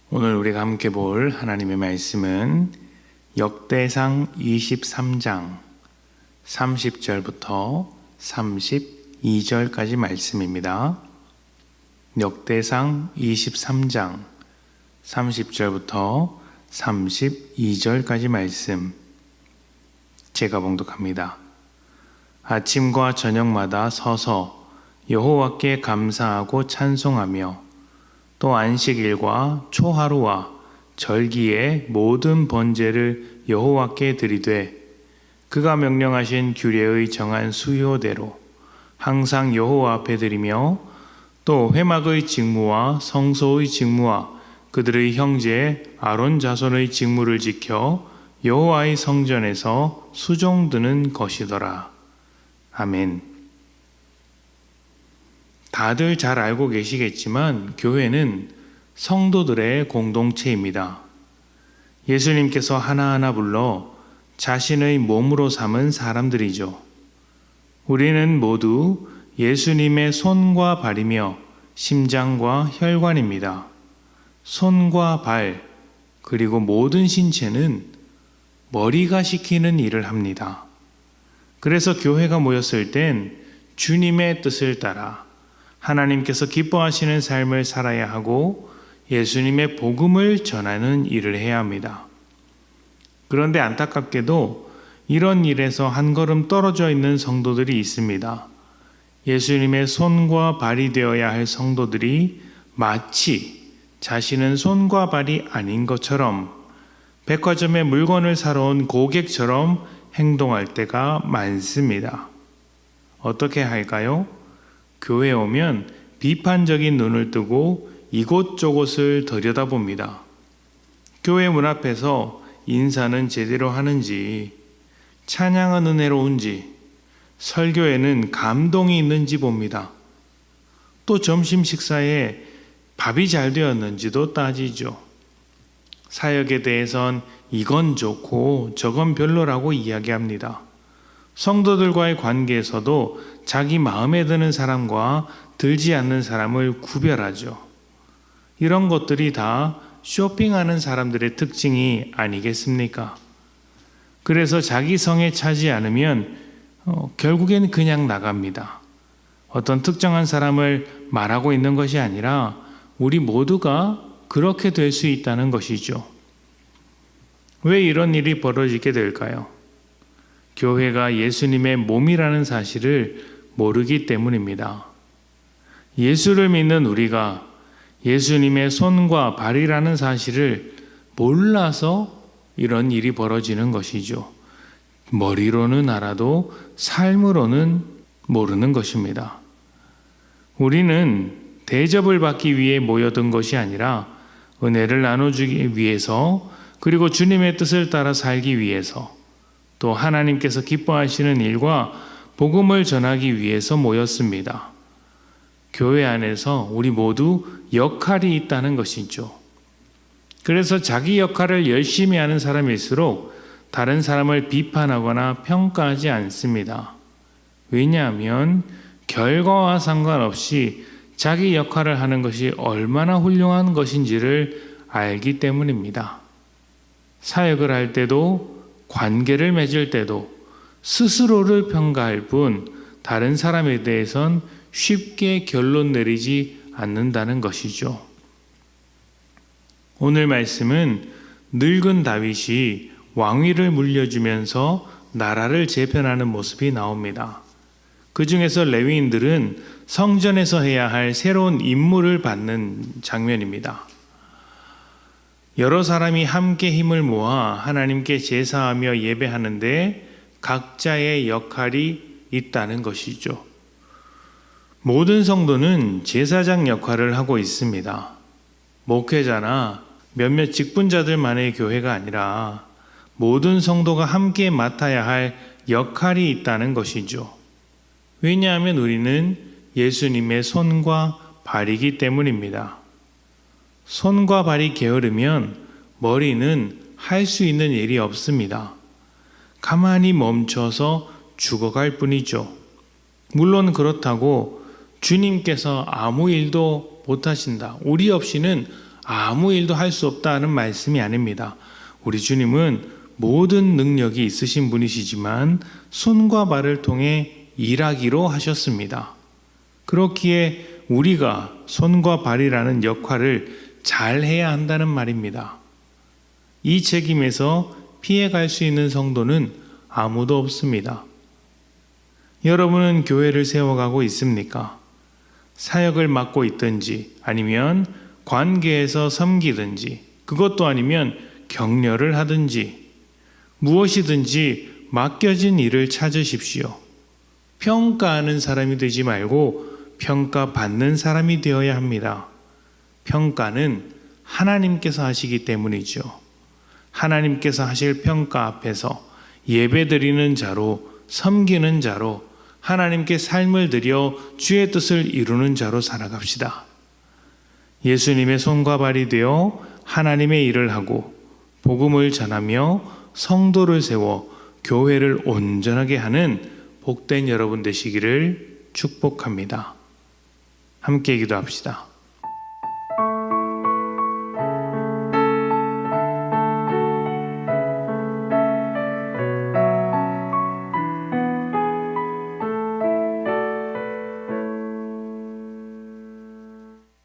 오늘 우리가 함께 볼 하나님의 말씀은 역대상 23장 30절부터 32절까지 말씀입니다. 역대상 23장 30절부터 32절까지 말씀 제가 봉독합니다. 아침과 저녁마다 서서 여호와께 감사하고 찬송하며 또 안식일과 초하루와 절기의 모든 번제를 여호와께 드리되 그가 명령하신 규례의 정한 수요대로 항상 여호와 앞에 드리며 또 회막의 직무와 성소의 직무와 그들의 형제 아론 자손의 직무를 지켜 여호와의 성전에서 수종드는 것이더라. 아멘. 다들 잘 알고 계시겠지만 교회는 성도들의 공동체입니다. 예수님께서 하나하나 불러 자신의 몸으로 삼은 사람들이죠. 우리는 모두 예수님의 손과 발이며 심장과 혈관입니다. 손과 발, 그리고 모든 신체는 머리가 시키는 일을 합니다. 그래서 교회가 모였을 땐 주님의 뜻을 따라 하나님께서 기뻐하시는 삶을 살아야 하고 예수님의 복음을 전하는 일을 해야 합니다. 그런데 안타깝게도 이런 일에서 한 걸음 떨어져 있는 성도들이 있습니다. 예수님의 손과 발이 되어야 할 성도들이 마치 자신은 손과 발이 아닌 것처럼 백화점에 물건을 사러 온 고객처럼 행동할 때가 많습니다. 어떻게 할까요? 교회에 오면 비판적인 눈을 뜨고 이곳저곳을 들여다봅니다. 교회 문 앞에서 인사는 제대로 하는지, 찬양은 은혜로운지, 설교에는 감동이 있는지 봅니다. 또 점심 식사에 밥이 잘 되었는지도 따지죠. 사역에 대해선 이건 좋고 저건 별로라고 이야기합니다. 성도들과의 관계에서도 자기 마음에 드는 사람과 들지 않는 사람을 구별하죠. 이런 것들이 다 쇼핑하는 사람들의 특징이 아니겠습니까? 그래서 자기 성에 차지 않으면 결국엔 그냥 나갑니다. 어떤 특정한 사람을 말하고 있는 것이 아니라 우리 모두가 그렇게 될 수 있다는 것이죠. 왜 이런 일이 벌어지게 될까요? 교회가 예수님의 몸이라는 사실을 모르기 때문입니다. 예수를 믿는 우리가 예수님의 손과 발이라는 사실을 몰라서 이런 일이 벌어지는 것이죠. 머리로는 알아도 삶으로는 모르는 것입니다. 우리는 대접을 받기 위해 모여든 것이 아니라 은혜를 나눠주기 위해서, 그리고 주님의 뜻을 따라 살기 위해서, 또 하나님께서 기뻐하시는 일과 복음을 전하기 위해서 모였습니다. 교회 안에서 우리 모두 역할이 있다는 것이죠. 그래서 자기 역할을 열심히 하는 사람일수록 다른 사람을 비판하거나 평가하지 않습니다. 왜냐하면 결과와 상관없이 자기 역할을 하는 것이 얼마나 훌륭한 것인지를 알기 때문입니다. 사역을 할 때도 관계를 맺을 때도 스스로를 평가할 뿐 다른 사람에 대해선 쉽게 결론 내리지 않는다는 것이죠. 오늘 말씀은 늙은 다윗이 왕위를 물려주면서 나라를 재편하는 모습이 나옵니다. 그 중에서 레위인들은 성전에서 해야 할 새로운 임무를 받는 장면입니다. 여러 사람이 함께 힘을 모아 하나님께 제사하며 예배하는데 각자의 역할이 있다는 것이죠. 모든 성도는 제사장 역할을 하고 있습니다. 목회자나 몇몇 직분자들만의 교회가 아니라 모든 성도가 함께 맡아야 할 역할이 있다는 것이죠. 왜냐하면 우리는 예수님의 손과 발이기 때문입니다. 손과 발이 게으르면 머리는 할 수 있는 일이 없습니다. 가만히 멈춰서 죽어갈 뿐이죠. 물론 그렇다고 주님께서 아무 일도 못하신다, 우리 없이는 아무 일도 할 수 없다는 말씀이 아닙니다. 우리 주님은 모든 능력이 있으신 분이시지만 손과 발을 통해 일하기로 하셨습니다. 그렇기에 우리가 손과 발이라는 역할을 잘 해야 한다는 말입니다. 이 책임에서 피해갈 수 있는 성도는 아무도 없습니다. 여러분은 교회를 세워가고 있습니까? 사역을 맡고 있든지 아니면 관계에서 섬기든지 그것도 아니면 격려를 하든지 무엇이든지 맡겨진 일을 찾으십시오. 평가하는 사람이 되지 말고 평가받는 사람이 되어야 합니다. 평가는 하나님께서 하시기 때문이죠. 하나님께서 하실 평가 앞에서 예배드리는 자로, 섬기는 자로, 하나님께 삶을 드려 주의 뜻을 이루는 자로 살아갑시다. 예수님의 손과 발이 되어 하나님의 일을 하고 복음을 전하며 성도를 세워 교회를 온전하게 하는 복된 여러분 되시기를 축복합니다. 함께 기도합시다.